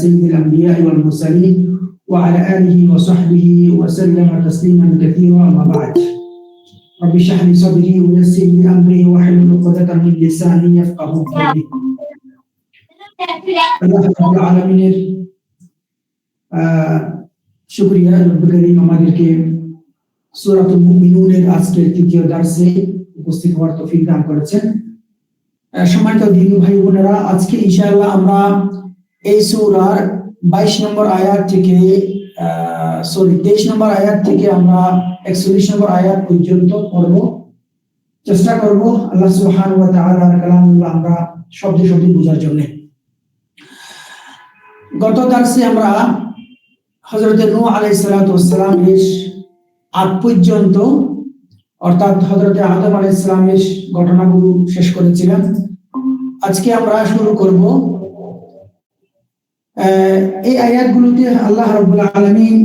سيد الأنبياء والمرسلين وعلى آله وصحبه وسلم تسليما كثيرا. أما بعد، رب اشرح لي صدري ويسر لي أمري واحلل عقدة من لساني يفقهوا قولي. আল্লাহ রাব্বুল আলামিনের শুকরিয়া রব্বুল কারীম আমাদেরকে সূরাতুল মুমিনুনের আজকের তৃতীয় দার্সে উপস্থিত হওয়ার তৌফিক দান করেছেন। সম্মানিত দিনী ভাই বোনেরা, আজকে ইনশাআল্লাহ আমরা এই সূরার 22 নম্বর আয়াত থেকে 23 নম্বর আয়াত থেকে আমরা 41 নম্বর আয়াত পর্যন্ত পড়ব। চেষ্টা করব আল্লাহ সুবহানাহু ওয়া তাআলার কালামগুলো আমরা শব্দে শব্দে বোঝার জন্য। গত দার্সে আমরা হযরত নূহ আলাইহিস সালাতু ওয়াস সালাম এর আগ পর্যন্ত অর্থাৎ হযরত আদম আলাইহিস সালামের ঘটনাগুলো শেষ করেছিলাম। আজকে আমরা শুরু করব এই আয়াতগুলোতে আল্লাহ রাব্বুল আলামিন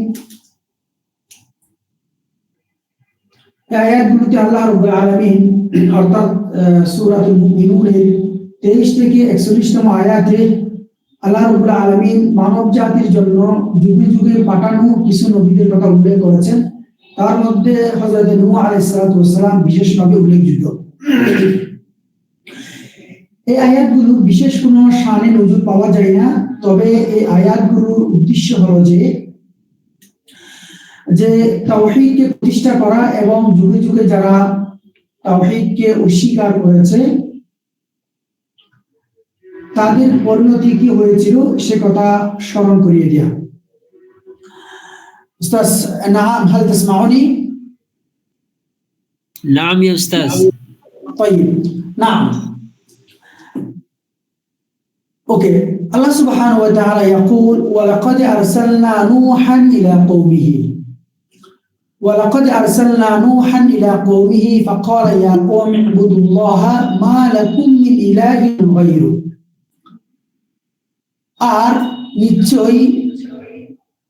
অর্থাৎ সূরাতুল মুমিনুনের 23 থেকে 41 নম্বর আয়াতে আল্লাহ রাব্বুল আলামিন মানব জাতির জন্য যুগে যুগে পাঠানো কিছু নবীদের কথা উল্লেখ করেছেন। তার মধ্যে হযরত নূহ আলাইহিস সালাতু ওয়াস সালাম বিশেষভাবে উল্লেখযোগ্য। এই আয়াতগুলো বিশেষ কোনো শানে নজুল পাওয়া যায় না, তবে এই আয়াতগুলোর উদ্দেশ্য হলো যে তাওহীদকে প্রতিষ্ঠা করা এবং যুগে যুগে যারা তাওহীদকে অস্বীকার করেছে তাদের পরিণতি কি হয়েছিল সে কথা স্মরণ করিয়ে দেয়া। উস্তাদ নাম, هل تسمعوني؟ نعم يا أستاذ. طيب نعم. اوكي. الله سبحانه وتعالى يقول: ولقد أرسلنا نوحا إلى قومه فقال يا قوم اعبدوا الله ما لكم من إله غيره। আর নিশ্চয়ই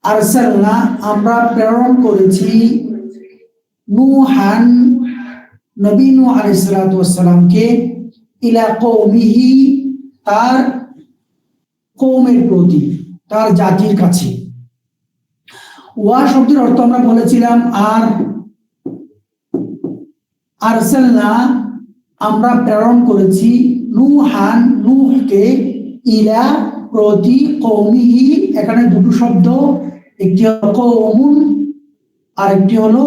আরসালনা আমরা প্রেরণ করেছি নূহান নবী নূহ আলাইহিস সালাতু ওয়াস সালামকে ইলা কওমিহি তার কওমের প্রতি, তার জাতির কাছে। ওয়া শব্দের অর্থ আমরা বলেছিলাম, আর আরসালনা আমরা প্রেরণ করেছি নূহান নূহকে ইলা প্রতি, কওমিহি এখানে দুটো শব্দ, একটি হলো কওমুন আর একটি হলো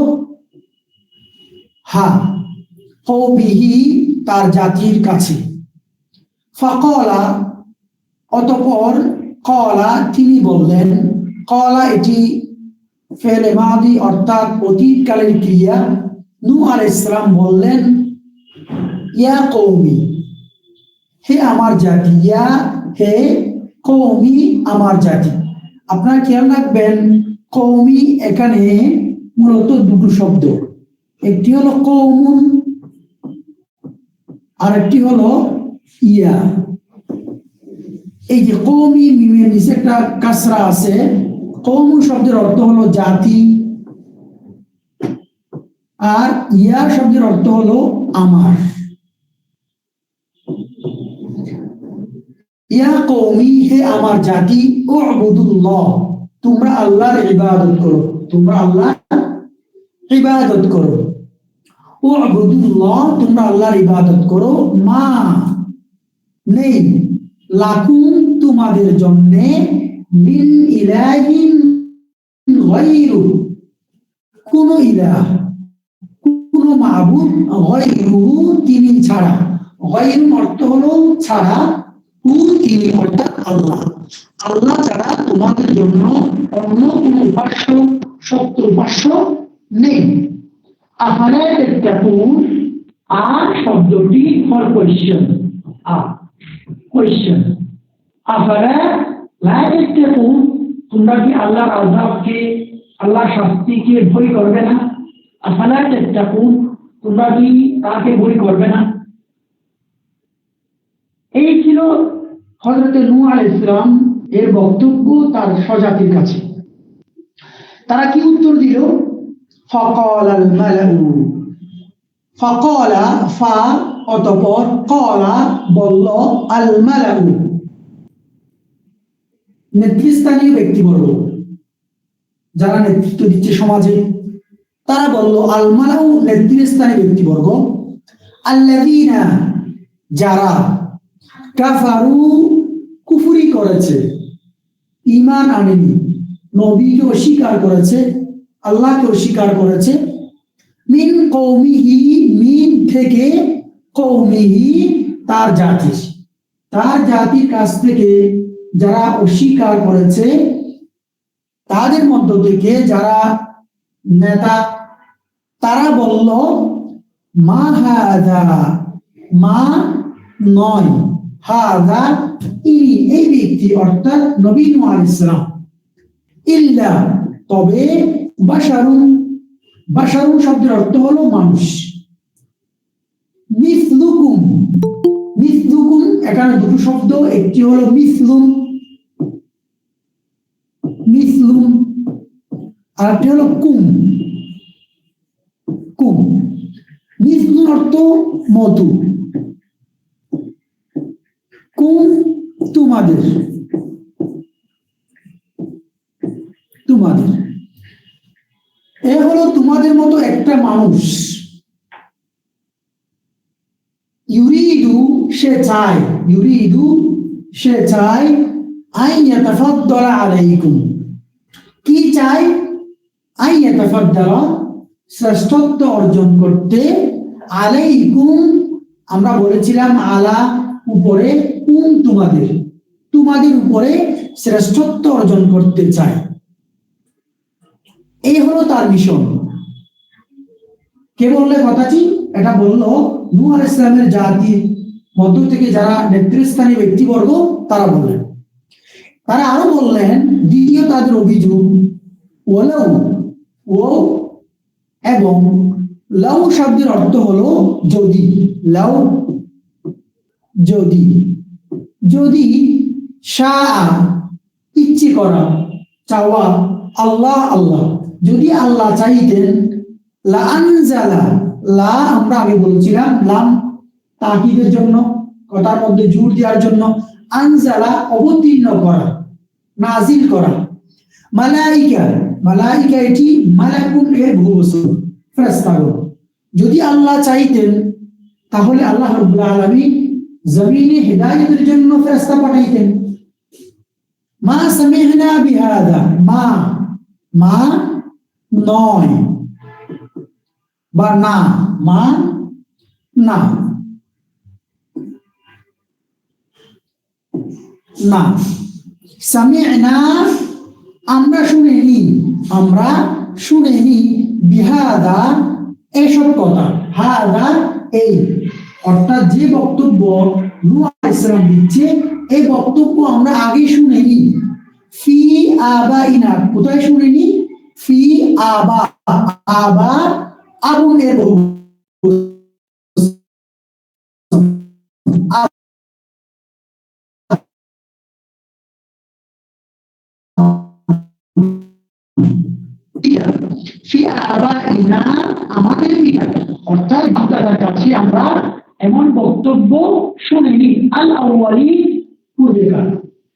কওমিহি তার জাতির কাছে। ফাকালা অতঃপর, ক্বালা তিনি বললেন, ক্বালা এটি ফেলে মাদি অর্থাৎ অতীতকালের ক্রিয়া। নূহ আলাইহিস সালাম বললেন ইয়া কওমি, হে আমার জাতি, ইয়া হে কওমি আমার জাতি। আপনারা খেয়াল রাখবেন কওমি এখানে মূলত দুটো শব্দ, একটি হলো কওমুন আর একটি হলো ইয়া। এই যে কওমি মিমের নিচে একটা কাসরা আছে, কওমুন শব্দের অর্থ হলো জাতি আর ইয়া শব্দের অর্থ হলো আমার। ইয়া কওমি হে আমার জাতি, উবুদুল্লাহ তোমরা আল্লাহর ইবাদত করো, তোমরা আল্লাহর ইবাদত করো। উবুদুল্লাহ তোমরা আল্লাহর ইবাদত করো, মা নেই লাকুম তোমাদের জন্য মিন ইলাহিন গায়রু কোন ইলাহ, কোন মাবুদ গায়রু তিনি ছাড়া। গায়রু অর্থ হলো ছাড়া, তিনি অর্থাৎ আল্লাহ। আল্লাহ ছাড়া তোমাদের জন্য অন্য কোন উপাস্য সত্য উপাস্য নেই। আফালা তাত্তাকুন, আর শব্দটি ফর কোয়েশ্চন, কোয়েশ্চন। আফালা লা তাত্তাকুন, তোমরা কি আল্লাহর আযাবকে, আল্লাহর শাস্তিকে ভয় করবে না? আফালা তাত্তাকুন, তোমরা কি তাকে ভয় করবে না? এই ছিল হযরত নূহ আলাইহিস সালাম এর বক্তব্য তার স্বজাতির কাছে। তারা কি উত্তর দিল? ফাকালাল মালাউ, ফাকালা ফা অতঃপর, ক্বালা বলল, আল মালাউ নেতৃস্থানীয় ব্যক্তিবর্গ যারা নেতৃত্ব দিচ্ছে সমাজে, তারা বলল আল মালাউ নেতৃস্থানীয় ব্যক্তিবর্গ, আল্লাযীনা যারা কাফারু কুফরি করেছে, ঈমান আনেনি, নবীকে অস্বীকার করেছে, আল্লাহকে অস্বীকার করেছে, মিন কওমিহি মিন থেকে, কওমিহি তার জাতির কাছ থেকে যারা অস্বীকার করেছে, তাদের মধ্য থেকে যারা নেতা, তারা বলল মা হাযা, মা নয়, হাযা ইনি এই ব্যক্তি অর্থাৎ নবী নূহ আলাইহিস সালাম, ইল্লা তবে, বাশারুন শব্দের অর্থ হলো মানুষ, মিসলুকুম, এখানে দুটো শব্দ, একটি হলো মিসলুম, আর একটি হলো কুম। মিসলুর অর্থ মধু, কুম তোমাদের, এ হলো তোমাদের মতো একটা মানুষ। ইউরিদু সে চায়, আই ইয়াতাফাদ্দালা আলাইকুম, কি চাই, আই ইয়াতাফাদ্দালা শ্রেষ্ঠত্ব অর্জন করতে, আলাইকুম আমরা বলেছিলাম আলা উপরে, তোমাদের উপরে শ্রেষ্ঠত্ব অর্জন করতে চায়। এই হলো তার মিশন। কে বললে কথাটি? এটা বলল নূহ আলাইহিস সালামের জাতির মধ্য থেকে যারা নেতৃস্থানীয় ব্যক্তিবর্গ, তারা বললেন। তারা আরো বললেন, দ্বিতীয় তাদের অভিযোগ, ওয়ালাউ, ও এবং লাউ শব্দের অর্থ হলো যদি, লাউ যদি শাআ ইচ্ছে করা, চাওয়া, আল্লাহ যদি আল্লাহ চাইতেন, লা আনজালা, লা আমরা আগে বলছিলাম লাম তাকিদের জন্য, কথার মধ্যে জোর দেওয়ার জন্য, আনজালা অবতীর্ণ করা, নাজিল করা, মালাইকা এটি মালাকুন এর বহুবচন, ফেরেশতাগণ। যদি আল্লাহ চাইতেন তাহলে আল্লাহ রাব্বুল আলামিন জমিনে হিদায়াতের জন্য ফেরেশতা পাঠাইতেন। মা সামি'না বিহাদা, মা নয়, বা না, মা না, সামি'না আমরা শুনেনি, বিহাদা এসব কথা, হাদা এই, অর্থাৎ যে বক্তব্য নূহ আলাইহিস সালাম দিচ্ছে, এই বক্তব্য আমরা আগে শুনেনি। ফি আবাইনা, কোথায় শুনেনি? ফি আবা, আবুন এর আমাদের অর্থাৎ পিতার কাছে আমরা এমন বক্তব্য শুনিনি, আল আউয়ালিন পূর্বেকার,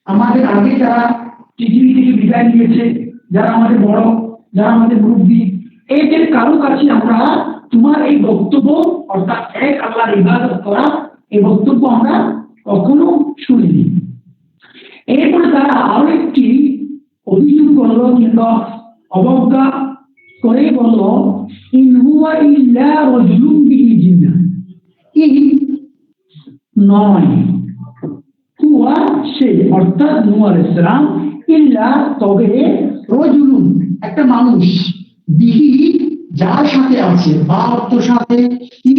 আমাদের আগে যারা পৃথিবী থেকে বিদায় নিয়েছে, যারা আমাদের বড়, যারা আমাদের মুরব্বী, এদের কারো কাছে আমরা তোমার এই বক্তব্য, অর্থাৎ এক আল্লাহর ইবাদত করা, এই বক্তব্য আমরা কখনো শুনিনি। এরপরে তারা আরো একটি অভিযোগ করলো, কিংবা অবজ্ঞা করে বলল, ইন হুয়া ইল্লা রাজুলুন বিহি জিন্নাহ, এই নয়, হুয়া সে অর্থাৎ নূহ আলাইহিস সালাম, ইল্লা তবে, রাজুলুন একটা মানুষ, বিহি যার সাথে আছে, বা অর্থ সাথে, কি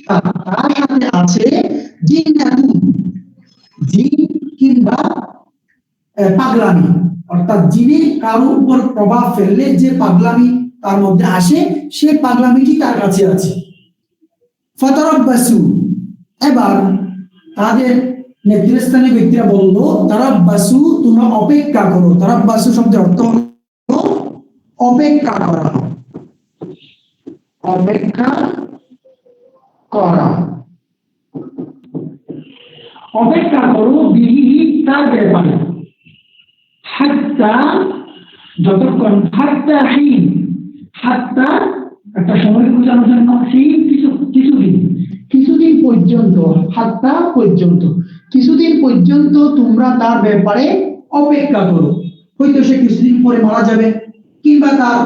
তার সাথে আছে, জিন্নাতুন জিন কিংবা পাগলামি, অর্থাৎ যিনি কারোর উপর প্রভাব ফেললে যে পাগলামি তার মধ্যে আসে, সে পাগলামিটি তার কাছে আছে। ফাতারাব্বাসু, এবার তাদের নেতৃস্থানীয় ব্যক্তিরা বলল, তারাব্বাসু তোমরা অপেক্ষা করো। তারাব্বাসু শব্দের অর্থ হলো অপেক্ষা করা, অপেক্ষা করো, বিহি তার ব্যাপারে, হাত্তা যতক্ষণ, হাত্তা হিন, হাত্তা একটা সময়কে বোঝানোর জন্য, হিন কিছুদিন, কিছুদিন পর্যন্ত, হাত্তা পর্যন্ত, কিছুদিন পর্যন্ত তোমরা তার ব্যাপারে অপেক্ষা করো। হয়তো সে কিছুদিন পরে মারা যাবে, কিংবা তার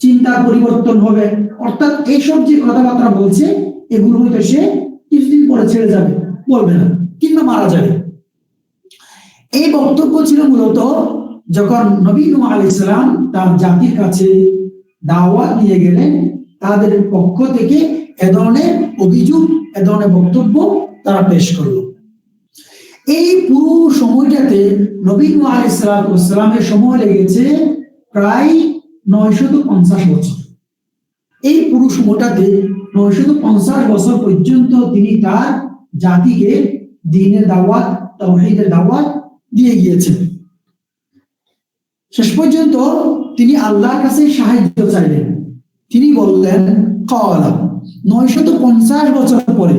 চিন্তার পরিবর্তন হবে, অর্থাৎ এইসব যে কথাবার্তা বলছে এগুলো হয়তো সে কিছুদিন পরে ছেড়ে যাবে, বলবে না, কিংবা মারা যাবে। এই বক্তব্য ছিল মূলত যখন নবী নূহ আলাইহিস সালাম তার জাতির কাছে দাওয়াত নিয়ে গেলেন, তাদের পক্ষ থেকে এ ধরনের অভিযোগ, এ ধরনের বক্তব্য তারা পেশ করলো। এই পুরো সময়টাতে নবী নূহ আলাইহিস সালামের সময় লেগেছে প্রায় 950 বছর। এই পুরো সময়টাতে 950 বছর পর্যন্ত তিনি তার জাতিকে দ্বীনের দাওয়াত, তাওহীদের দাওয়াত দিয়ে গিয়েছেন। শেষ পর্যন্ত তিনি আল্লাহর কাছে সাহায্য চাইলেন। তিনি বললেন ক্বালা, 950 বছর পরে,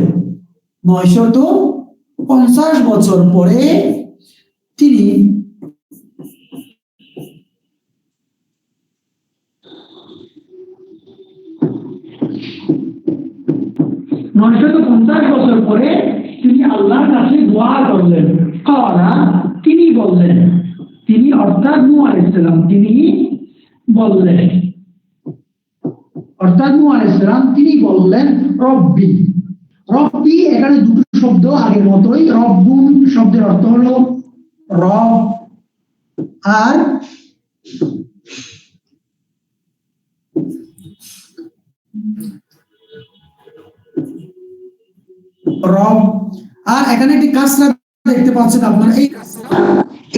950 বছর পরে তিনি আল্লাহর কাছে দোয়া করলেন। ক্বালা, তিনি বললেন, তিনি অর্থাৎ নূহ আলাইহিস সালাম, তিনি বললেন, অর্থাৎ নূহ আলাইহিস সালাম তিনি বললেন রব্বি। রব্বি এখানে দুটো শব্দ আগের মতোই। রব্বুন শব্দের অর্থ হলো রব, আর রব, আর এখানে একটি কাসরা দেখতে পাচ্ছেন আপনারা। এই কাসরা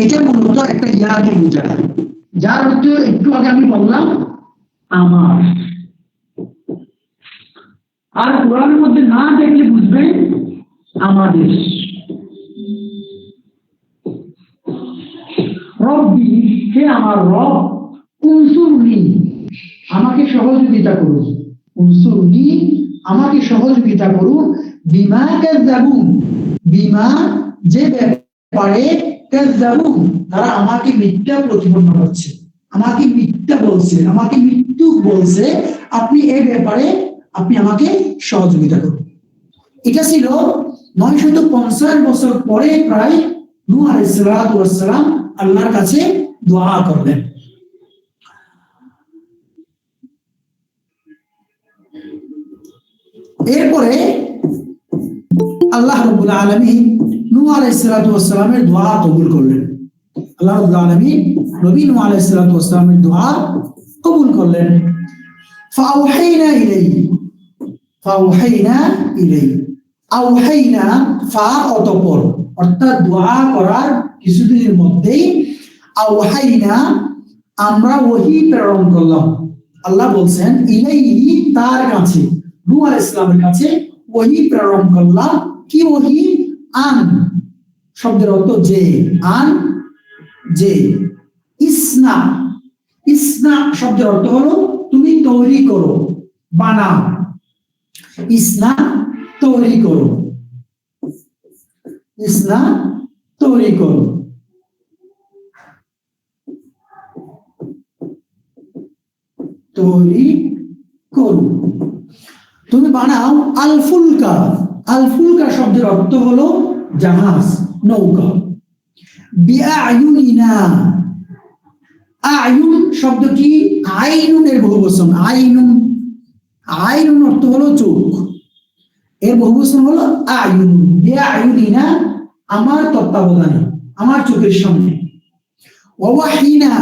এটা মূলত একটা ইয়াকে বোঝায়, যার অর্থ একটু আগে আমি বললাম আমার। আর কোরআনের মধ্যে না দেখলে বুঝবেন আমাদের। রব্বি, হে আমার রব, উনসুরনি, আমাকে সহযোগিতা করুন। উনসুরনি, আমাকে সহযোগিতা করুন। বিমা কাযযাবুন, বিমা যে ব্যাপারে, কাযযাবুন তারা আমাকে মিথ্যা প্রতিপন্ন করছে, আমাকে মিথ্যা বলছে, আমাকে মৃত্যু বলছে, আপনি এই ব্যাপারে আপনি আমাকে সহযোগিতা করুন। এটা ছিল 950 বছর পরে প্রায় নূহ আলাইহিস সালাম আল্লাহর কাছে দোয়া করলেন। এরপরে আল্লাহ রাব্বুল আলামিন নূহ আলাইহিস সালামের দোয়া কবুল করলেন। আল্লাহ রাব্বুল আলামিন নবী নূহ আলাইহিস সালামের দোয়া কবুল করলেন। ফাআওহাইনা ইলাইহি, ফাআওহাইনা ইলাইহি, আওহাইনা ফা অতঃপর, অর্থাৎ দোয়া করার কিছুদিনের মধ্যেই আওহাইনা আমরা ওহী প্রেরণ করলাম। আল্লাহ বলছেন ইলাইহি, তার কাছে, নূহ আলাইহিস সালামের কাছে ওহী প্রেরণ করলাম। কি ওহী? আন শব্দের অর্থ যে, আন যে। ইসনা, ইসনা শব্দের অর্থ হলো তুমি তৈরি করো, বানাও। ইসনা তৈরি করো, ইসনা তৈরি করো। তৈরি করো, তুমি বানাও। আল ফুলকা, আল ফুলকা শব্দের অর্থ হলো জাহাজ, নৌকা। বিআয়ুনিনা, আয়ুন শব্দটি আইনুনের বহুবচন। আইনুন, আইনুন অর্থ হলো চোখ, এর বহুবচন হলো আয়ুন। বিআয়ুনিনা, আমার তত্ত্বাবধানে, আমার চোখের সামনে। ওয়াহিনা,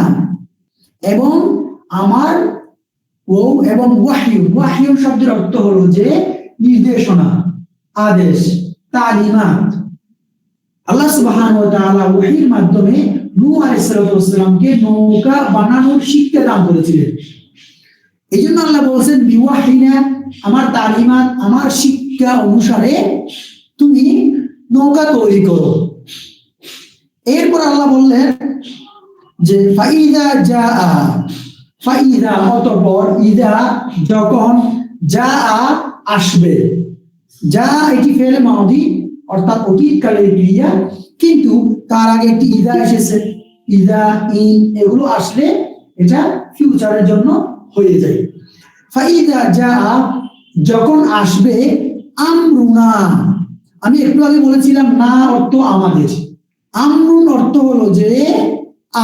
এবং আমার ও, এবং ওয়াহিয়ুন, ওয়াহিয়ুন শব্দের অর্থ হলো যে নির্দেশনা, আদেশ, তালিমাত। আল্লাহ সুবহানাহু ওয়া তাআলা ওহীর মাধ্যমে নূহ আলাইহিস সালামকে নৌকা বানানোর শিক্ষা দান করেছিলেন। এইজন্য আল্লাহ বলেছেন বিওয়াহিনা, আমার তালিমাত, আমার শিক্ষা অনুসারে তুমি নৌকা তৈরি করো। এরপর আল্লাহ বললেন যে ফাইদা জাআ, ফাইদা অতঃপর, ইদা যখন, জাআ আসবে। যা এটি ফেলে মাউদি, অর্থাৎ অতীতকালের ক্রিয়া, কিন্তু তার আগে একটি ইদা এসেছে। ইদা, ইন এগুলো আসলে এটা ফিউচারের জন্য হয়ে যায়। ফাইদা যা, যখন আসবে, আমরুনা, আমি একটু আগে বলেছিলাম না অর্থ আমাদের, আমরুন অর্থ হলো যে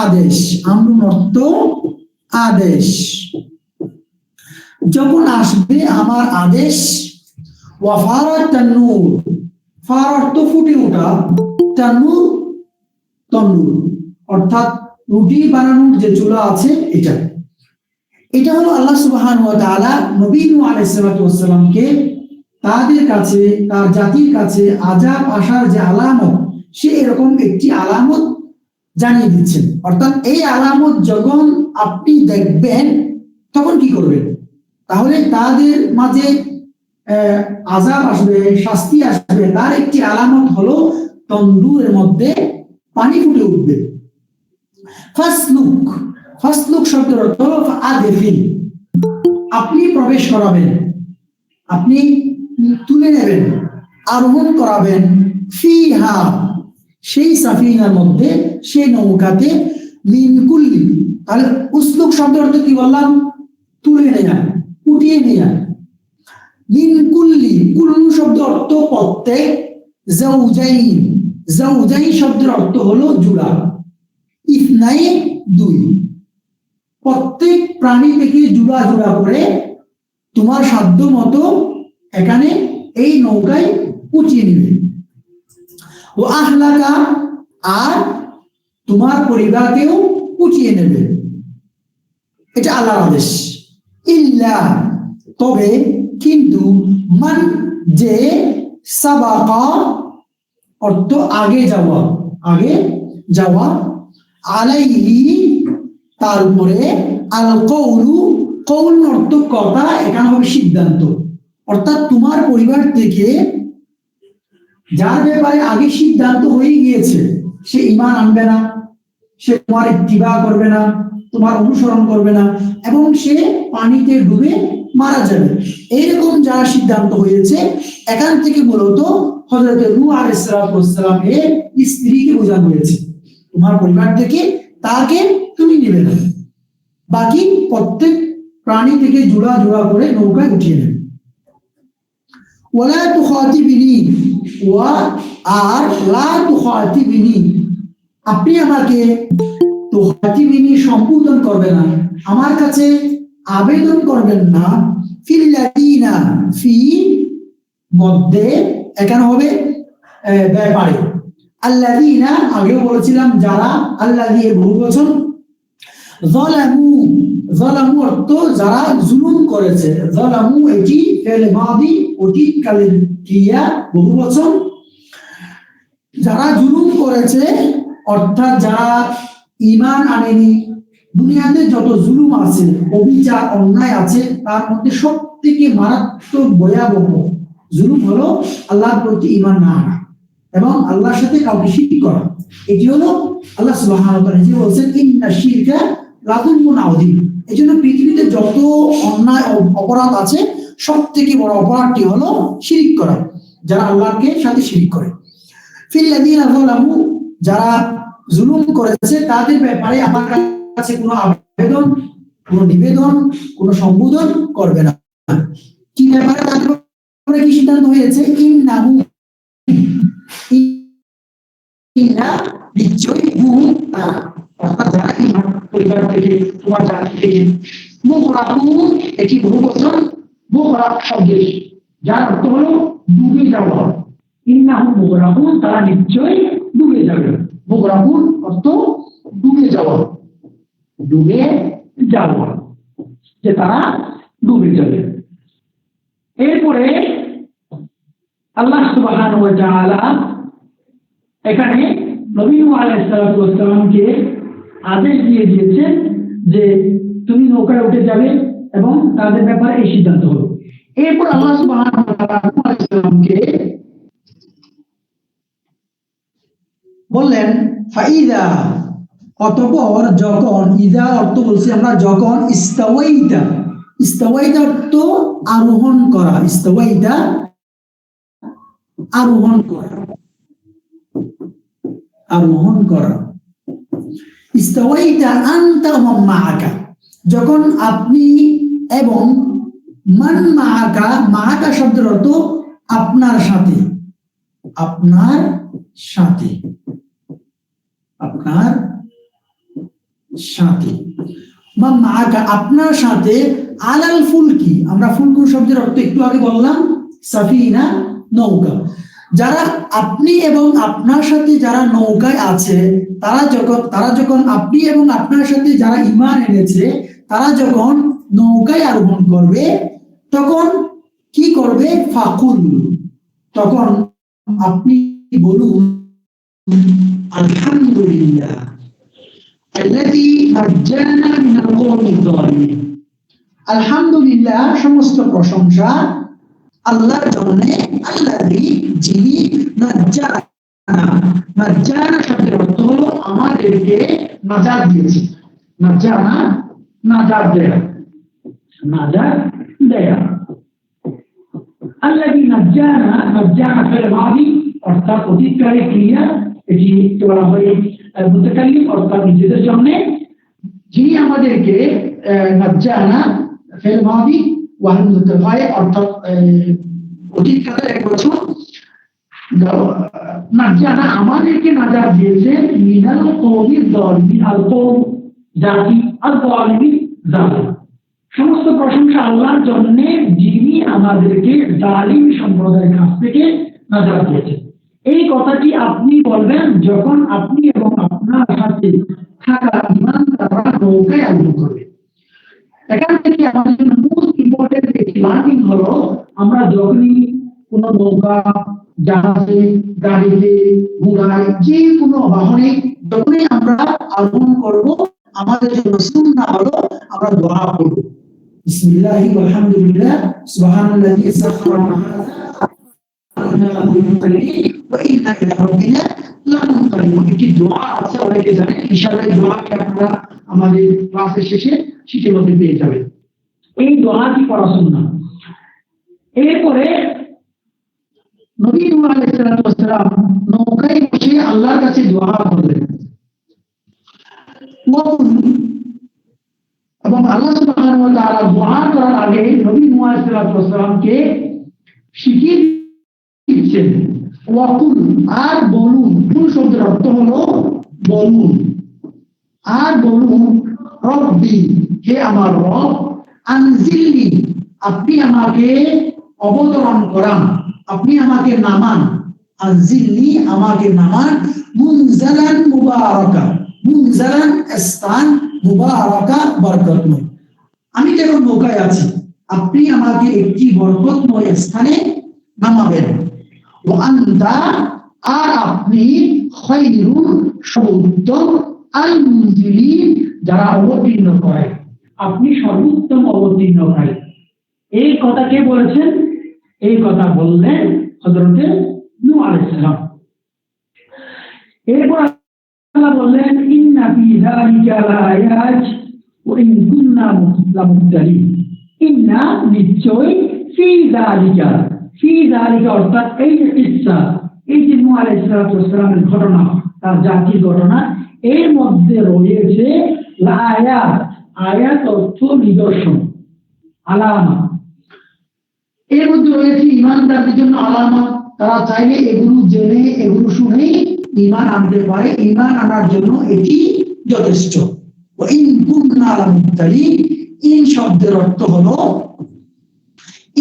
আদেশ, আমরুন অর্থ আদেশ, যখন আসবে আমার আদেশ, ওয়াফারাত তান্নুর, ফার অর্থ ফুটে ওঠা, তান্নুর তন্নুর অর্থাৎ রুটি বানানোর যে চুলা আছে এটা। এটা হলো আল্লাহ সুবহানাহু ওয়া তাআলা নবী নূহ আলাইহিস সালাতু ওয়াস সালামকে তাদের কাছে, তার জাতির কাছে আযাব আসার যে আলামত, সে এরকম একটি আলামত জানিয়ে দিচ্ছেন। অর্থাৎ এই আলামত যখন আপনি দেখবেন তখন কি করবেন? তাহলে তাদের মাঝে আযাব আসবে, শাস্তি আসবে, তার একটি আলামত হলো তন্দুরের মধ্যে পানি ফুটে উঠবে। ফাসলুক, ফাসলুক শব্দের অর্থ হলো আদখিল, আপনি প্রবেশ করাবেন, আপনি তুলে নেবেন, আরোহণ করাবেন, ফিহা সেই সাফিনার মধ্যে, সেই নৌকাতে, মিন কুল্লি, তাহলে উসলুক শব্দের অর্থ কি বললাম? তুলে নেয়া, উঠিয়ে নেয়া। মিন কুল্লি, কুল্লু শব্দ অর্থ প্রত্যেক, জাওজাইন, জাওজাইন শব্দের অর্থ হলো জোড়া, ইথনাইন দুই, প্রত্যেক প্রাণী থেকে জোড়া জোড়া করে তোমার সাধ্য মতো এখানে এই নৌকায় উঠিয়ে নিবে। ও আহলাকা, আর তোমার পরিবারকেও উঠিয়ে নেবে, এটা আল্লাহর আদেশ। ইল্লা, তবে, কিন্তু, মান যে, সাবাকা অর্থ আগে যাওয়া, আগে যাওয়া, আলাইহি তার উপরে, আল কওলু, কওল অর্থ কথা, এখানে হবে সিদ্ধান্ত, অর্থাৎ তোমার পরিবার থেকে যার ব্যাপারে আগে সিদ্ধান্ত হয়ে গিয়েছে, সে ঈমান আনবে না, সে তোমার ইত্তিবা করবে না, তোমার অনুসরণ করবে না, এবং সে পানিতে ডুবে মারা যাবে, এইরকম যারা সিদ্ধান্ত হয়েছে, এখান থেকে মূলত হযরত নূহ আলাইহিস সালাম এর স্ত্রীকে বোঝানো হয়েছে, তোমার পরিবার থেকে তাকে তুমি নেবে না, বাকি প্রত্যেক প্রাণী থেকে জোড়া জোড়া করে নৌকায় উঠিয়ে নেবে। ওয়ালা তুখাতিবিনি, ওয়া আর লা তুখাতিবিনি, আপনি আমাকে তুখাতিবিনি সম্বোধন করবেন না, আমার কাছে আবেদন করবেন না, ফিল্লাযিনা, ফি মধ্যে, এখানে হবে ব্যাপারে, আল্লাযিনা আগেও বলেছিলাম যারা, আল্লাযী এর বহুবচন, যালামু, যালামু অর্থ যারা জুলুম করেছে, যালামু এটি ফেল মাদি, অতীত কালের ক্রিয়া বহুবচন, যারা জুলুম করেছে অর্থাৎ যারা ঈমান আনেনি, দুনিয়াতে যত জুলুম আছে, অবিচার, অন্যায় আছে, তার মধ্যে সবথেকে মারাত্মক ভয়াবহ জুলুম হলো আল্লাহর প্রতি ঈমান না আনা এবং আল্লাহর সাথে কাউকে শিরক করা। এটি হলো আল্লাহ সুবহানাহু ওয়া তাআলা নিজে বলেছেন, ইন্না শিরকা লাযুলমুন আযীম। এজন্য পৃথিবীতে যত অন্যায় অপরাধ আছে, সবথেকে বড় অপরাধটি হলো শিরক করা, যারা আল্লাহকে সাথে শিরক করে। ফিল্লাযিনা যালামু, যারা জুলুম করেছে তাদের ব্যাপারে আমার কাছে কোনো আবেদন, কোনো নিবেদন, কোনো সম্বোধন করবে না। কি ব্যাপারে তাদের ব্যাপারে কি সিদ্ধান্ত হয়েছে? ইন্নাহু, ইন্না নিশ্চয়ই, অর্থাৎ যারা ঈমান পরিবার থেকে, তোমার জাতি থেকে, মুগরাকুন এটি বহুবচন, মুগরাক শব্দের যার অর্থ হলো ডুবে যাওয়া, ইন্নাহু মুগরাকুন, তারা নিশ্চয়ই ডুবে যাবে, মুগরাকুন অর্থ ডুবে যাওয়া, ডুবে যাওয়া, যে তারা ডুবে যাবে। এরপরে আল্লাহ সুবহানাহু ওয়া তাআলা এখানে নবী নূহ আলাইহিস সালামকে আদেশ দিয়ে দিয়েছেন যে তুমি নৌকায় উঠে যাবে এবং তাদের ব্যাপারে এই সিদ্ধান্ত হবে। এরপর আল্লাহ সুবহানাহু ওয়া তাআলা নূহ আলাইহিস সালামকে বললেন, ফাইদা, অতঃপর যখন, ইদা অর্থ বলছি আমরা যখন, ইস্তাওয়াইতা, ইস্তাওয়াইতা অর্থ আরোহণ করা, ইস্তাওয়াইতা আরোহণ করা, আরোহণ করা, ইস্তাওয়াইতা আনতা ওয়া মান মাআকা, যখন আপনি এবং মান মাআকা, মাআকা শব্দের অর্থ আপনার সাথে, আপনার সাথে, আপনার সাথে, মান মাআকা আপনার সাথে, আলাল ফুলকি, আমরা ফুলকু শব্দের অর্থ একটু আগে বললাম, সাফিনা নৌকা, যারা আপনি এবং আপনার সাথে যারা নৌকায় আছে, তারা যখন আপনি এবং আপনার সাথে যারা ঈমান এনেছে তারা যখন নৌকায় আরোহণ করবে, তখন কি করবে? ফাকুল, তখন আপনি বলুন আলহামদুলিল্লাহ আল্লাযী নাজ্জানা মিনাল কওমিজ যালিমিন, আলহামদুলিল্লাহ সমস্ত প্রশংসা আল্লাহর জন্য, আল্লাযী যিনি, নাজ্জানা, নাজ্জানা শব্দের অর্থ হলো আমাদেরকে নাজাত দিয়েছে, নাজ্জানা নাজাত দেয়া, নাজাত দেয়া, আল্লাযী নাজ্জানা, নাজ্জানা ফিল মাদি অর্থাৎ অতীতকালে ক্রিয়া, এটি বলা হয় মুতাকাল্লিম অর্থাৎ নিজেদের জন্য, যিনি আমাদেরকে নাজ্জানা ফিল মাদি ওয়া হুল মুতাফাই অর্থাৎ অতীতকালের এক বছর, নাজ্জানা আমাদেরকে নাজাত দিয়েছেন, মিনাল কওমিজ যালিমিন, আল কওম জাতি, আল যালিমিন জালিম, সমস্ত প্রশংসা আল্লাহর জন্য যিনি আমাদেরকে জালিম সম্প্রদায়ের কাছ থেকে নাজাত দিয়েছেন। এই কথাটি আপনি বলবেন যখন আপনি এবং আপনার সাথে থাকা ঈমানদাররা নৌকায় আরোহণ করবে। এখান থেকে আমাদের জন্য মোস্ট ইম্পর্টেন্ট একটি লার্নিং হলো, আমরা যখনই কোনো নৌকা, জাহাজে, গাড়িতে, ঘোড়ায়, যে কোনো বাহনে যখনই আমরা আরোহণ করব, আমাদের জন্য সুন্নাহ হলো আমরা দোয়া করব, বিসমিল্লাহি ওয়া আলহামদুলিল্লাহ সুবহানাল্লাযী সাখখারা লানা ওয়া ইন্না ইলা রাব্বিনা লামুনকালিবুন। এটি দোয়া আছে, অনেকে জানেন, ইনশাআল্লাহ এই দোয়াকে আপনারা আমাদের ক্লাসের শেষে শীটের মধ্যে পেয়ে যাবেন। এই দোয়াটি পড়া সুন্নাহ। এরপরে নবী নূহ আলাইহিস সালাতু ওয়াস সালাম নৌকায় বসে আল্লাহর কাছে দোয়া করলেন এবং আল্লাহ সুবহানাহু ওয়া তাআলা দোয়া করার আগে নবী নূহ আলাইহিস সালাতু ওয়াস সালামকে শিখিয়ে দিচ্ছেন, ওয়াকুল, আর বলুন, কুল শব্দের অর্থ হলো বলুন, আর বলুন, রব্বি, হে আমার রব, আনজিলনি, আপনি আমাকে অবতরণ করান, আপনি আমাকে নামান, আনজিলনি, আমাকে নামান, মুনজালান মুবারাকা, মুনজালান স্থান, মুবারাকা বরকতময়, আমি যখন নৌকায় আছি আপনি আমাকে একটি বরকতময় স্থানে নামাবেন, ওয়া আনতা, আর আপনি খায়রুল, সর্বোত্তম, আল মুনজিলিন, যারা অবতীর্ণ করে, আপনি সর্বোত্তম অবতীর্ণ করে। এই কথা কে বলেছেন? এই কথা বললেন হযরতে নূহ আলাইহিস সালাম। এরপর আল্লাহ বললেন, ইন্না ফি যালিকা লাআয়াত ওয়া ইন কুননা লামুবতালিন, ইন্না, নিশ্চয়, ফি যালিকা, ফি যালিকা অর্থাৎ এই যে কিসসা, এই যে নূহ আলাইহিস সালামের ঘটনা, তার জাতির ঘটনা, এর মধ্যে রয়েছে লাআয়াত, আয়াত অর্থ নিদর্শন, আলামা, এর মধ্যে রয়েছে ঈমানদারদের জন্য আলামত, তারা চাইলে এগুলো জেনে, এগুলো শুনে ঈমান আনতে পারে, ঈমান আনার জন্য এটি যথেষ্ট। ওয়া ইন কুননা লামুবতালিন, ইন শব্দের অর্থ হলো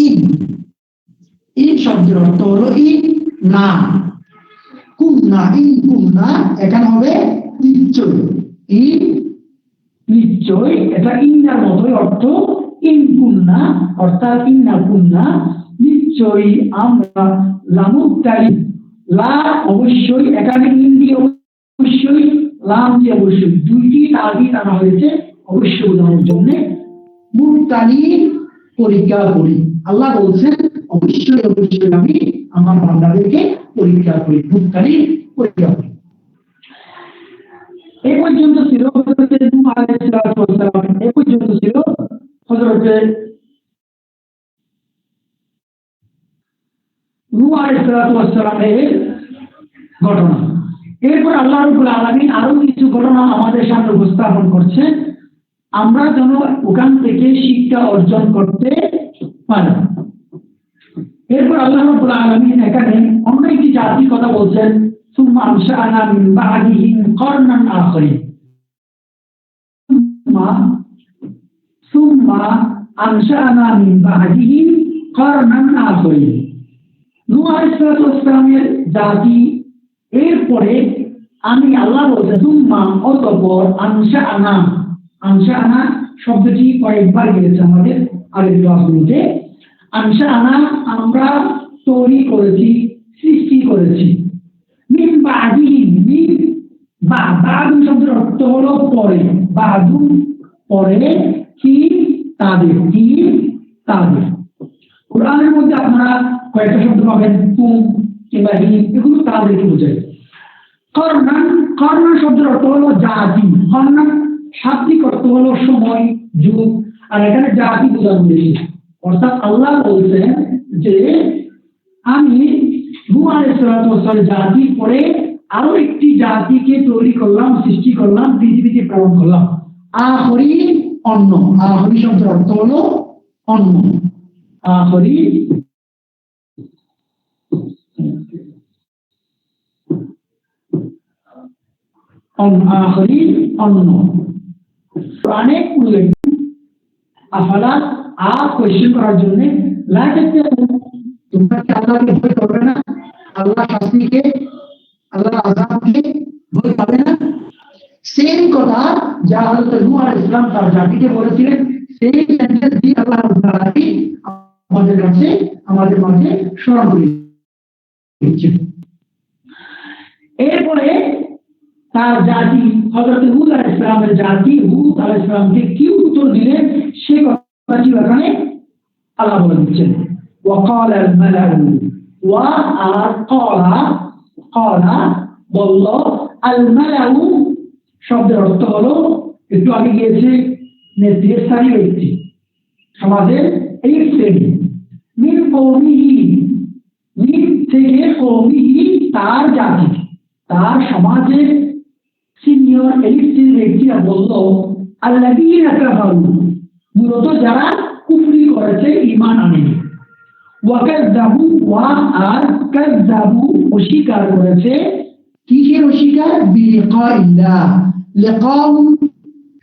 ইন, ইন শব্দের অর্থ হলো ইন, না, কুননা, ইন কুননা, এখানে হবে নিশ্চয়, ইন নিশ্চয়, এটা ইন্নার মতোই অর্থ, ইন কুননা অর্থাৎ ইন্না কুননা, নিশ্চয়ই আমরা, লামুবতালিন, লা অবশ্যই, এখানে ইন দিয়ে অবশ্যই, লাম দিয়ে অবশ্যই, দুইটি তাগিদ আনা হয়েছে অবশ্যই বোঝানোর জন্য, মুবতালিন, পরীক্ষা করি, আল্লাহ বলছেন অবশ্যই অবশ্যই আমি আমার বান্দাদেরকে পরীক্ষা করি, মুবতালিন, পরীক্ষা করি। এই পর্যন্ত ছিল হযরতে নূহ আলাইহিস সালাম, এই পর্যন্ত ছিল হযরতে নূহ আলাইহিস সালামের ঘটনা। এরপর আল্লাহ রাব্বুল আলামিন আরো কিছু ঘটনা আমাদের সামনে উপস্থাপন করছে, আমরা যেন ওখান থেকে শিক্ষা অর্জন করতে পারি। এরপর আল্লাহ রাব্বুল আলামিন এখানে অন্য একটি জাতির কথা বলছেন, সুম্মা আনশা'না মিন বা'দিহিম কারনান আখরিন, সুম্মা আনশা'না মিন বা'দিহিম কারনান আখরিন। নূহ আলাইহিস সালামের জাতি, এরপরে আমি আল্লাহ বলছেন সুম্মা অতঃপর আনশা'না, আনশা'না শব্দটি কয়েকবার গিয়েছে আমাদের আগের ক্লাসগুলোতে। আনশা'না আমরা তৈরি করেছি, সৃষ্টি করেছি। মিন বা'দিহিম, মিন বা'দু শব্দের অর্থ হলো পরে, বা'দু পরে, কি তাদের, কি তাদের। কোরআনের মধ্যে আপনারা কয়েকটা শব্দ পাবেন, তুম কিংবা হি, এগুলো তাদেরকে বোঝায়। কারনান, কারনান শব্দের অর্থ হলো জাতি, কারনান শাব্দিক অর্থ হলো সময়, যুগ, আর এখানে জাতি বোঝানো হয়েছে। অর্থাৎ আল্লাহ বলছেন যে আমি নূহ আলাইহিস সালামের জাতির পরে আরো একটি জাতিকে তৈরি করলাম, সৃষ্টি করলাম, পৃথিবীতে প্রেরণ করলাম। আখরি অন্য, আখরি শব্দের অর্থ হলো অন্য, আখরি আখরি অন্য। অনেক উল্লেখ আফালা কোয়েশ্চেন করার জন্য লাগতে, তোমরা কি আল্লাহকে ভয় করবে না? আল্লাহ শাস্তিকে, আল্লাহ আযাবকে ভয় পাবে না? সেম কথা যা হযরত নূহ আলাইহিস সালাম তার জাতিকে বলেছিলেন, সেই সেন্টেন্স দিয়ে আল্লাহ রাব্বুল আলামিন আমাদের কাছে, আমাদের মাঝে স্মরণ করিয়ে দিচ্ছেন। এরপরে তার জাতি হযরত হুদ আলাইহিস সালামের জাতি হুদ আলাইহিস সালামকে কি উত্তর দিলেন সে কথাটি এখানে আল্লাহ বলে দিচ্ছেন। ওয়াকাল আল মালাউ, ওয়া আর ক্বালা বলল, আল মালাউ শব্দের অর্থ হলো, একটু আগে গিয়েছে, নেতৃস্থানীয় ব্যক্তি, সমাজের এই শ্রেণী। মিন কওমিহি, মিন থেকে, কওমিহি তার জাতি, তার সমাজের সিনিয়র এলিট ব্যক্তিরা বলল, আল্লাযীনা কাফারু, মূলত যারা কুফরি করেছে, ঈমান আনেনি। ওয়া কাযযাবু, ওয়া আর কাযযাবু অস্বীকার করেছে, কিসের অস্বীকার? বিলিকাইল্লাহ, লিকাউ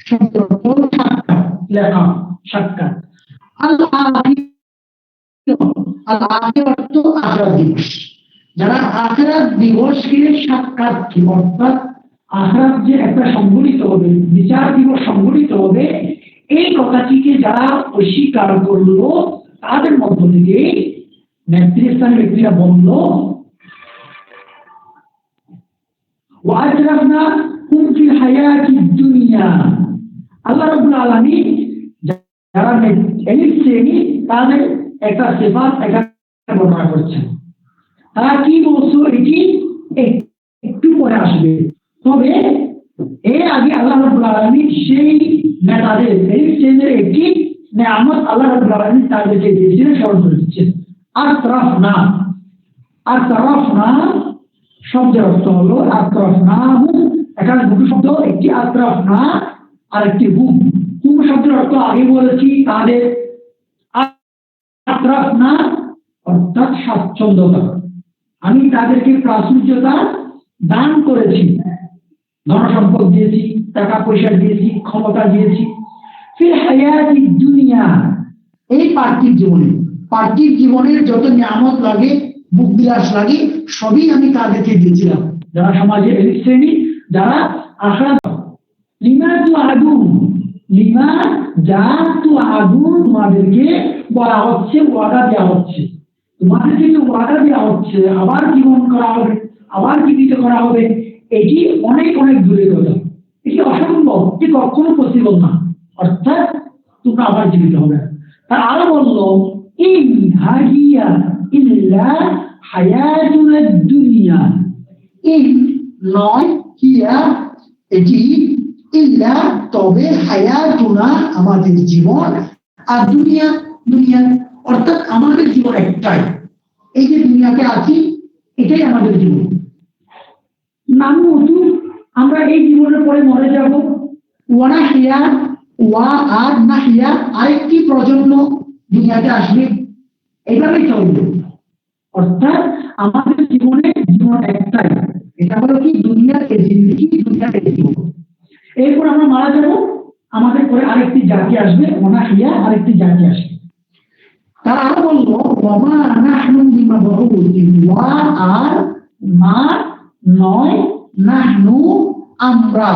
শব্দের অর্থ সাক্ষাৎ, লিকা সাক্ষাৎ। আল আখিরাত অর্থ আখিরাত দিবস, যারা আখিরাত দিবসকে সাক্ষাৎ, অর্থাৎ আখিরাত যে একটা সংগঠিত হবে, বিচার দিবস সংগঠিত হবে, এই কথাটিকে যারা অস্বীকার করলো, তাদের মধ্য থেকে নেতৃস্থানীয় ব্যক্তিরা বলল, ওয়াজরাবনা হুম ফিল হায়াতিদ দুনিয়া, আল্লাহ রাব্বুল আলামিন যারা এলিট শ্রেণী তাদের একটা সিফাত এখানে বর্ণনা করছেন। তারা কি বলছো এটি একটু পরে আসবে, তবে এর আগে আল্লাহ রাব্বুল আলামিন সেই নেতাদের, এলিট শ্রেণীর একটি নেয়ামত আল্লাহ রাব্বুল আলামিন তাদেরকে দিয়েছিলেন, স্মরণ করে দিচ্ছেন। আতরাফনা, আতরাফনা শব্দের অর্থ হলো আতরাফনা, এখানে দুটো শব্দ, একটি আতরাফনা আর একটি হুম। হুম শব্দের অর্থ আগে বলেছি তাদের, আতরাফনা অর্থাৎ স্বাচ্ছন্দ্যতা, আমি তাদেরকে প্রাচুর্যতা দান করেছি, ধন সম্পদ দিয়েছি, টাকা পয়সা দিয়েছি, ক্ষমতা দিয়েছি। ফিল হায়াতিদ দুনিয়া, এই পার্থিব জীবনে, পার্থিব জীবনের যত নিয়ামত লাগে, ভোগ বিলাস লাগে, সবই আমি তাদেরকে দিয়েছিলাম, যারা সমাজে এলিট শ্রেণী, যারা আখিরাত। লিমা তুআদুন, লিমা যা তুআদুন, তোমাদেরকে বলা হচ্ছে, ওয়াদা দেওয়া হচ্ছে, তোমাদেরকে যে ওয়াদা দেওয়া হচ্ছে, আবার জীবন করা হবে, আবার জীবিত করা হবে, এটি অনেক অনেক দূরের কথা, এটি অসম্ভব, এটি কখনো পসিবল না, অর্থাৎ তোমরা আবার জীবিত হবে। তার আরো বললো, ইন হাহিয়া ইল্লা হায়াতুনা দুনিয়া, ইন নয়, হিয়া এটি, ইল্লা তবে, হায়াতুনা আমাদের জীবন, আর দুনিয়া দুনিয়া অর্থাৎ আমাদের জীবন একটাই, এই যে দুনিয়াতে আছি এটাই আমাদের জীবন। নামুতু, আমরা এই জীবনের পরে মরে যাব, ওয়ানাহিয়া, ওয়া আর নাহিয়া, আরেকটি প্রজন্ম দুনিয়াতে আসবে, এইভাবেই চলবে। অর্থাৎ আমাদের জীবন একটাই, এটা হলো কি দুনিয়ার এই জিন্দগি, দুনিয়ার এই জীবন। এরপর আমরা মারা যাব, আমাদের পরে আরেকটি জাতি আসবে, ওয়ানাহিয়া, আরেকটি জাতি আসবে। তারা আরো বললো ওয়ামা নাহনু বিমাবউতিন, ওয়া আর মা নয়, নাহনু আমরা,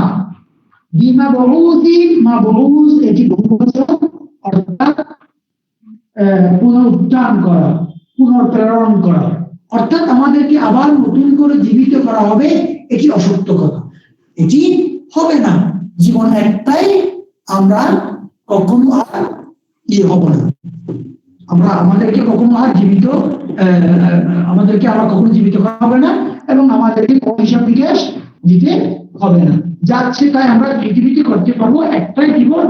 বিমাবউতিন, মাবউস এটি বহুবচন, অর্থাৎ পুনরুত্থান করা, পুনর্প্রেরণ করা, অর্থাৎ আমাদেরকে আবার নতুন করে জীবিত করা হবে, এটি অসত্য কথা, এটি হবে না। জীবন একটাই, আমরা কখনো আর হব না, আমাদেরকে কখনো আর জীবিত, আমাদেরকে আবার কখনো জীবিত করা হবে না, এবং আমাদেরকে কোনো হিসাব নিকাশ দিতে হবে না। যাচ্ছে তাই আমরা পৃথিবীতে করতে পারবো, একটাই জীবন,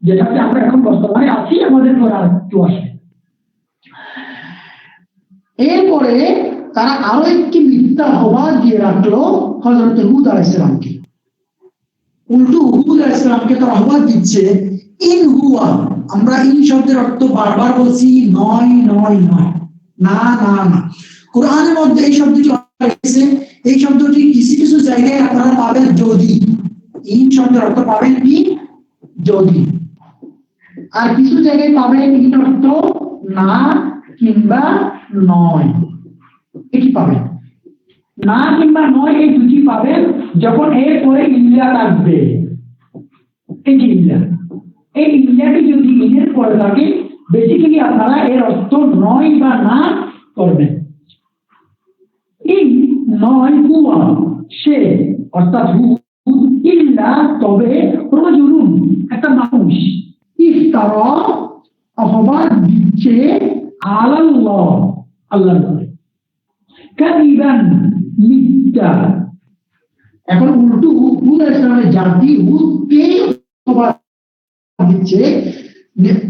যেটাতে আমরা এখন বর্তমানে আছি, আমাদের পরে আর কেউ আসবে। এরপরে তারা আরো একটি মিথ্যা অবাদ দিয়ে রাখলো হযরত হুদ আলাইহিস সালামকে। উল্টো হুদ আলাইহিস সালামকে তারা অবাদ দিচ্ছে, ইন হুয়া, আমরা ইন শব্দের অর্থ বারবার বলছি, নয় নয় নয়, না না না। কোরআনের মধ্যে এই শব্দটি আছে, এই শব্দটি কিছু কিছু জায়গায় আপনারা পাবেন যদি, ইন শব্দের অর্থ পাবেন কি যদি, আর কিছু জায়গায় পাবেন ইন অর্থ না কিংবা নয়, এটি পাবেন। না কিংবা নয় এই দুটি পাবেন যখন এর পরে ইল্লা থাকবে, এই যে ইল্লা, এই ইল্লাটি যদি ইনের পরে থাকে, বেসিক্যালি আপনারা এর অর্থ নয় বা না করবেন। এই নয় হুয়া সে, অর্থাৎ ইল্লা তবে রাজুলুন একটা মানুষ, ইফতারা অপবাদ দিচ্ছে, আলাল্লাহ আল্লাহর উপরে, কাযিবান মিথ্যা। এখন উল্টো হুদ আলাইহিস সালামের জাতি হুদকে অপবাদ দিচ্ছে,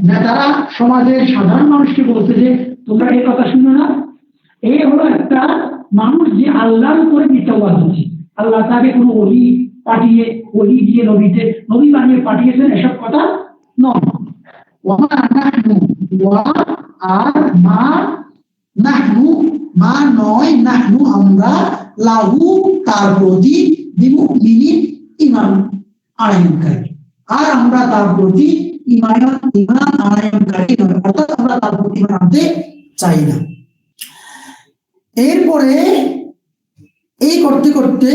নেতারা সমাজের সাধারণ মানুষকে বলছে যে তোমরা এই কথা শুনো না, এই হলো একটা মানুষ যে আল্লাহর উপরে মিথ্যাবাদ দিচ্ছে, আল্লাহ তাকে কোনো ওলি পাঠিয়ে, ওলি দিয়ে নবী বানিয়ে পাঠিয়েছেন, এসব কথা নয়। ওয়া নাহনু, ওয়া আর মা, নাহনু মা নয়, নাহনু আমরা, লাহু তার প্রতি, বিমুমিনিন ঈমান আনয়নকারী, আর আমরা তার প্রতি ঈমান আনয়নকারী নয়, অর্থাৎ আমরা তার প্রতি ঈমান আনতে চাই না। এরপরে এই করতে করতে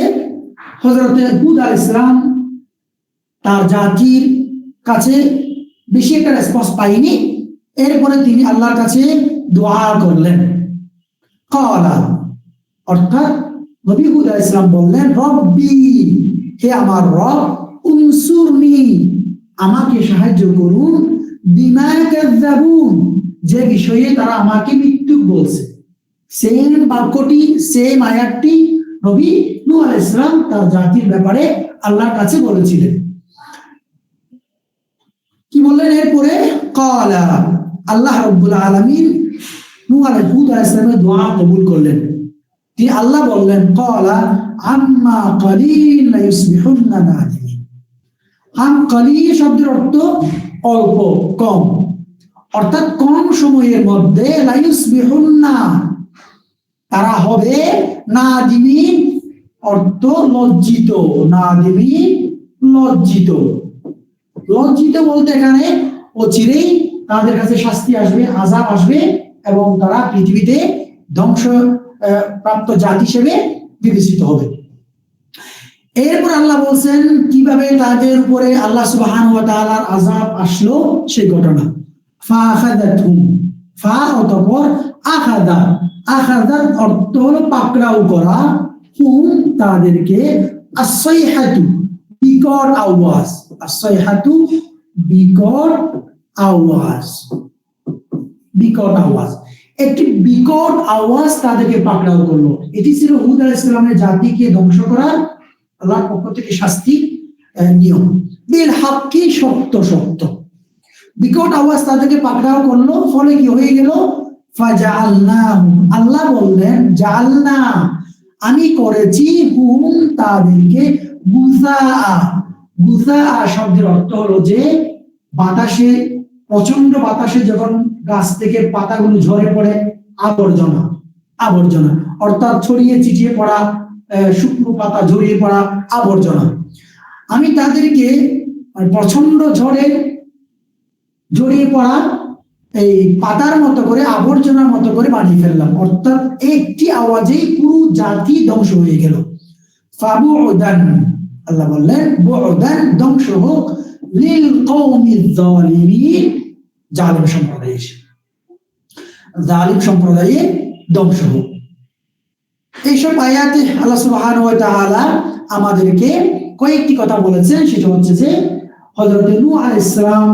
হযরত হুদ আলাইহিস সালাম তার জাতির কাছে বেশি একটা রেসপন্স পাইনি। এরপরে তিনি আল্লাহর কাছে দোয়া করলেন, ক্বালা, অর্থাৎ নবী হুদ আলাইহিস সালাম বললেন, রব্বি, হে আমার রব, উনসুরনি, আমাকে সাহায্য করুন, বিমা কাযযাবুন, যে বিষয়ে তারা আমাকে মিথ্যুক বলছে। সেম বাক্যটি, সেম আয়াতটি নবী নূহ আলাইহিস সালাম তার জাতির ব্যাপারে আল্লাহর কাছে বলেছিলেন। কি বললেন এরপরে? ক্বালা, আল্লাহ রাব্বুল আলামিন হুদ আলাইহিস সালামের দোয়া কবুল করলেন। তিনি আল্লাহ বললেন, ক্বালা আম্মা ক্বালিল লা ইউসবিহুন্না নাদিমিন। কালিল শব্দের অর্থ অল্প, কম, অর্থাৎ কম সময়ের মধ্যে লা ইউসবিহুন্না তারা হবে, নাদিমিন অর্থ লজ্জিত, নাদিমিন লজ্জিত। লজ্জিত বলতে এখানে অচিরেই তাদের কাছে শাস্তি আসবে, আযাব আসবে, এবং তারা পৃথিবীতে ধ্বংস প্রাপ্ত জাতি হিসেবে বিবেচিত হবে। এরপর আল্লাহ বলছেন কিভাবে তাদের উপরে আল্লাহ সুবহানাহু ওয়া তাআলার আযাব আসলো সেই ঘটনা। ফাআখাযাতহুম, ফা অতঃপর, আখাযা, আখাযাত অর্থ হলো পাকড়াও করা, হুম তাদেরকে, as-সাইহাতু বিকট আওয়াজ, as-সাইহাতু বিকট আওয়াজ, বিকট আওয়াজ, একটি বিকট আওয়াজ তাদেরকে পাকড়াও করলো। এটি ছিল হুদ আলাইহিস সালামের জাতিকে ধ্বংস করার আল্লাহর পক্ষ থেকে শাস্তি নিয়ম। বিল হাক্কি, সত্য সত্য, বিকট আওয়াজ তাদেরকে পাকড়াও করলো, ফলে কি হয়ে গেল? ফাজাআলনাহুম, আল্লাহ বললেন জাআলনা, আমি করেছি হুম তাদেরকে গুসা শব্দের অর্থ হলো যে বাতাসে, প্রচন্ড বাতাসে যখন গাছ থেকে পাতাগুলো ঝরে পড়ে, আবর্জনা, আবর্জনা অর্থাৎ ছড়িয়ে ছিটিয়ে পড়া, শুকনো পাতা ঝরিয়ে পড়া আবর্জনা, আমি তাদেরকে প্রচন্ড ঝড়ে জড়িয়ে পড়া এই পাতার মতো করে, আবর্জনার মতো করে বানিয়ে ফেললাম, অর্থাৎ একটি আওয়াজেই পুরো জাতি ধ্বংস হয়ে গেল। ফাবুদান, আল্লাহ বললেন বুদান, ধ্বংস হোক, লিল কওমিজ জালিমিন, জালিম সম্প্রদায়ে, জালিম সম্প্রদায়ে ধ্বংস হোক। এইসব আয়াতে আল্লাহ সুবহানাহু ওয়া তাআলা আমাদেরকে কয়েকটি কথা বলেছেন, সেটা হচ্ছে যে হযরত নূহ আলাইহিস সালাম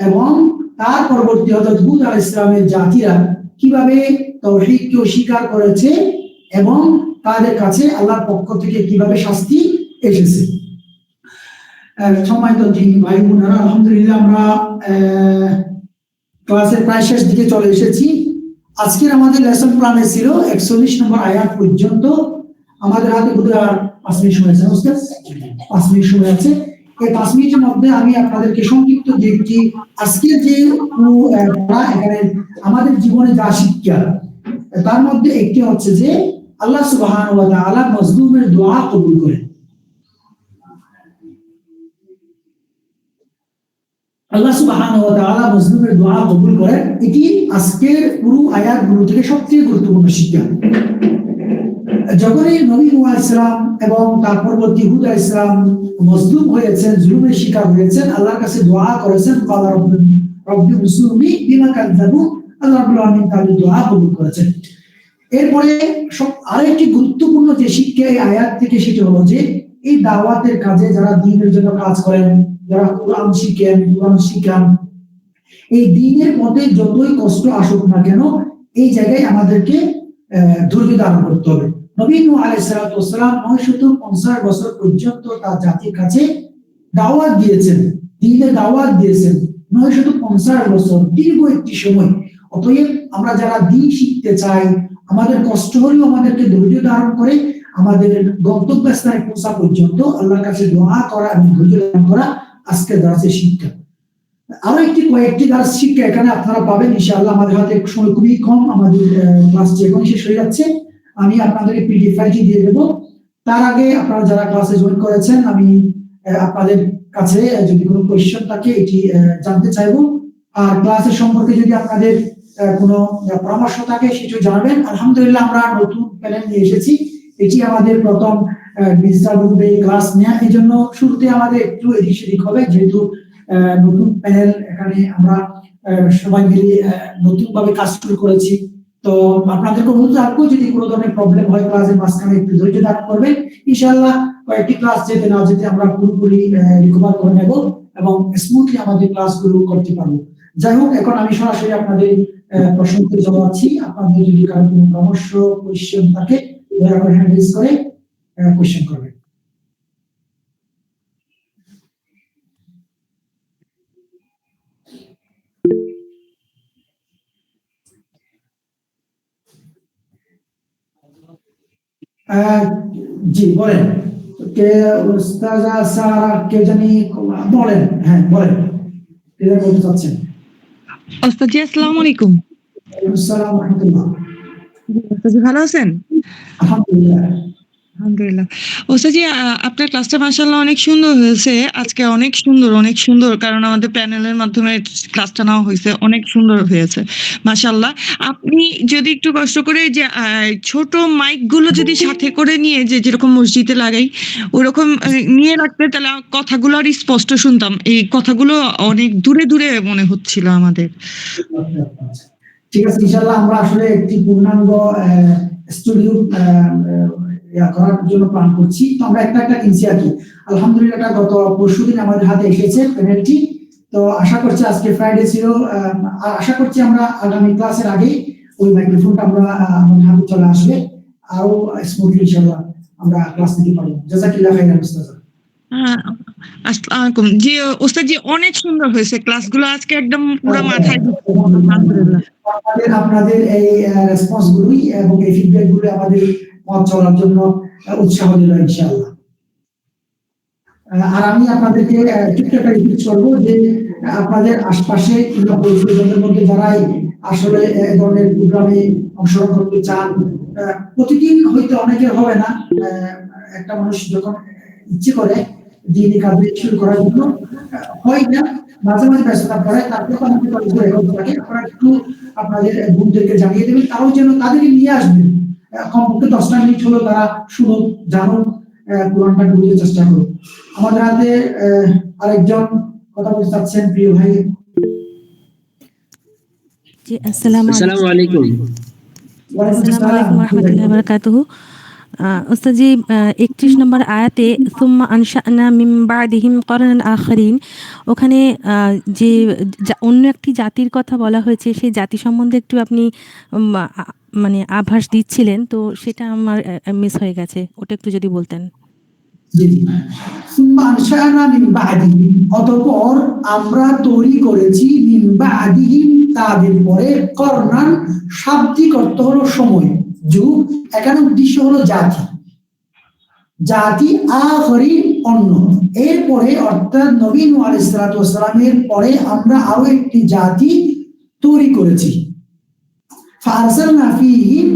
এবং তার পরবর্তী হযরত হুদ আলাইহিস সালামের জাতিরা কিভাবে তাওহীদকে অস্বীকার করেছে এবং তাদের কাছে আল্লাহর পক্ষ থেকে কিভাবে শাস্তি এসেছে। সম্মানিত ভাই বোনেরা, আলহামদুলিল্লাহ আমরা ক্লাসের প্রায় শেষ দিকে চলে এসেছি। আজকের আমাদের লেসন প্ল্যানে ছিল 41 নম্বর আয়াত পর্যন্ত। আমাদের হাতে বোধহয় আর 5 মিনিট সময় আছে, 5 মিনিট সময় আছে। এই 5 মিনিটের মধ্যে আমি আপনাদেরকে সংক্ষিপ্ত দেখছি আজকের যে এখানে আমাদের জীবনে যা শিক্ষা, তার মধ্যে একটি হচ্ছে যে আল্লাহ সুবহানাহু ওয়া তাআলা মজলুমের দোয়া কবুল করেন। আল্লাহ সুবহানাহু ওয়া তাআলা মুসলিমের দোয়া কবুল করেন। এটি আজকের পুরো আয়াতগুলো থেকে সবচেয়ে গুরুত্বপূর্ণ শিক্ষা। যখনই নবী নূহ আলাইহিস সালাম এবং তার পরবর্তী হুদ আলাইহিস সালাম মজলুম হয়েছেন, জুলুমের শিকার হয়েছেন, আল্লাহর কাছে দোয়া করেছেন, ক্বালা রব্বি উসুরনি বিমা কাযযাবুন, আল্লাহ রাব্বুল আলামিন তাদের দোয়া কবুল করেছেন। এরপরে আরেকটি গুরুত্বপূর্ণ যে শিক্ষা এই আয়াত থেকে, সেটা হলো যে এই দাওয়াতের কাজে যারা দ্বীনের জন্য কাজ করেন, যারা কোরআন শিখেন, কোরআন শিখান, এই দ্বীনের মধ্যে যতই কষ্ট আসুক না কেন, এই জায়গায় আমাদেরকে ধৈর্য ধারণ করতে হবে। নবী নূহ আলাইহিস সালাম 950 বছর পর্যন্ত তার জাতির কাছে দাওয়াত দিয়েছেন, দ্বীনের দাওয়াত দিয়েছেন 950 বছর, দীর্ঘ একটি সময়। অতএব আমরা যারা দ্বীন শিখতে চাই, আমাদের কষ্ট হলেও আমাদেরকে ধৈর্য ধারণ করে আমাদের গন্তব্যস্থানে পৌঁছা পর্যন্ত আল্লাহর কাছে দোয়া করা এবং ধৈর্য ধারণ করা আজকের দার্সের শিক্ষা। আরো কয়েকটি দার্স শিক্ষা এখানে আপনারা পাবেন ইনশাআল্লাহ। আমাদের হাতে সময় খুবই কম, আমাদের ক্লাস এখন শেষ হয়ে যাচ্ছে। আমি আপনাদের পিডিএফ ফাইলটি দিয়ে দেবো। তার আগে আপনারা যারা ক্লাসে জয়েন করেছেন, আমি আপনাদের কাছে যদি কোনো কোয়েশ্চেন থাকে এটি জানতে চাইবো। আর ক্লাসের সম্পর্কে যদি আপনাদের কোনো পরামর্শ থাকে সেটা জানাবেন। আলহামদুলিল্লাহ আমরা নতুন প্যানেল নিয়ে এসেছি, এটি আমাদের প্রথম ডিজিটাল গ্রুপে ক্লাস নেওয়া, এই জন্য শুরুতে আমাদের একটু এদিক সেদিক হবে, যেহেতু নতুন প্যানেল, এখানে আমরা সবাই মিলে নতুন ভাবে কাজ শুরু করেছি। তো আপনাদেরকে অনুরোধ রাখবো, যদি কোনো ধরনের প্রবলেম হয় ক্লাসের মাঝখানে একটু ধৈর্য ধারণ করবেন। ইনশাআল্লাহ কয়েকটি ক্লাস যেতে না যেতে আমরা পুরোপুরি রিকভার করে নেব এবং স্মুথলি আমাদের ক্লাসগুলো করতে পারবো। যাই হোক, এখন আমি সরাসরি আপনাদের প্রশ্নকে জবাচ্ছি। আপনাদের যদি কারো কোনো পরামর্শ, কোয়েশ্চেন থাকে, দয়া করে হ্যান্ড রেজ করে কোয়েশ্চেন করবেন। জি বলেন, কে উস্তাজা সারা কে জানি বলেন, হ্যাঁ বলেন, কি বলতে চাচ্ছেন? ওস্তাদ জি, আসসালামু আলাইকুম। আসসালামু আলাইকুম ওয়া রাহমাতুল্লাহ। ওস্তাদ জি ভালো আছেন? আলহামদুলিল্লাহ। আলহামদুলিল্লাহ। ওস্তাদ জি, আপনার ক্লাসটা মাশাআল্লাহ অনেক সুন্দর হয়েছে আজকে, অনেক সুন্দর, কারণ আমাদের প্যানেলের মাধ্যমে ক্লাসটা নেওয়া হয়েছে, অনেক সুন্দর হয়েছে মাশাআল্লাহ। আপনি যদি একটু কষ্ট করে যে ছোট মাইক গুলো যদি সাথে করে নিয়ে, যেরকম মসজিদে লাগাই ওরকম নিয়ে রাখতে, তাহলে কথাগুলো আর স্পষ্ট শুনতাম। এই কথাগুলো অনেক দূরে মনে হচ্ছিল আমাদের। ঠিক আছে, ইনশাআল্লাহ আমরা আসলে একটি পূর্ণাঙ্গ স্টুডিও করার জন্য প্ল্যান করছি। তো আমরা একটা কিনছি আর কি। আলহামদুলিল্লাহ এটা গত পরশুদিন আমাদের হাতে এসেছে প্যানেলটি। তো আশা করছি, আজকে ফ্রাইডে ছিল, আশা করছি আমরা আগামী ক্লাসের আগে ওই মাইক্রোফোনটা আমরা আমাদের হাতে চলে আসবে, আরো স্মুথলি ইনশাআল্লাহ আমরা ক্লাস নিতে পারবো। জাযাকাল্লাহ খাইরান উস্তাদ। আসসালামু আলাইকুম। জি ওস্তাদ জি, অনেক সুন্দর হয়েছে ক্লাসগুলো আজকে, একদম পুরো মাথায় ঢুকছে। আলহামদুলিল্লাহ। আপনাদের এই রেসপন্স গুলোই এবং এই ফিডব্যাক গুলো আমাদের পথ চলার জন্য উৎসাহ দিল ইনশাআল্লাহ। আর আমি আপনাদেরকে ছোট্ট একটা রিকোয়েস্ট করবো যে আপনাদের আশপাশে কিংবা পরিচিতদের মধ্যে যারাই আসলে এই ধরনের প্রোগ্রামে অংশগ্রহণ করতে চান, প্রতিদিন হয়তো অনেকের হবে না, একটা মানুষ যখন ইচ্ছে করে দিনই কাজ শুরু করার জন্য হয় না, মাঝে মাঝে ব্যস্ততা পড়ে, তারপরে আমাদের রেকর্ড থাকে, আপনারা একটু আপনাদের বন্ধুদেরকে জানিয়ে দেবেন, তারাও যেন তাদেরকে নিয়ে আসবেন, কমপক্ষে 10টা মিনিট হলো তারা শুনুক, জানুক, কোরআনটা বুঝতে চেষ্টা করুন। আমাদের হাতে আরেকজন কথা বলতে চাচ্ছেন, প্রিয় ভাই। জি, আসসালামু আলাইকুম। আসসালামু আলাইকুম ওয়া রাহমাতুল্লাহি ওয়া বারাকাতুহু। উস্তাদ জি, 31 নম্বর আয়াতে সুম্মা আনশা'না মিন বা'দিহিম করনান আখারিন, ওখানে যে অন্য একটি জাতির কথা বলা হয়েছে, সেই জাতি সম্বন্ধে একটু আপনি মানে আভাস দিচ্ছিলেন, তো সেটা আমার মিস হয়ে গেছে, ওটা একটু যদি বলতেন। অতঃপর আমরা তৈরি করেছি মিন বা'দিহিম তাদের পরে, করনান শাব্দিক অর্থ হলো সময়, যুগ, এখানে উদ্দেশ্য হলো জাতি, জাতি আখরিন অন্য, এরপরে অর্থাৎ নবী নূহ আলাইহিস সালাতু ওয়াস সালামের পরে আমরা আরো একটি জাতি তৈরি করেছি। ফারসালনা ফীহিম,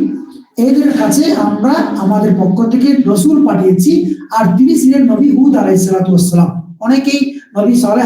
এদের কাছে আমরা আমাদের পক্ষ থেকে রাসূল পাঠিয়েছি, আর তিনি ছিলেন নবী হুদ আলাইহিস সালাতু ওয়াস সালাম। অনেকেই নবী সালেহ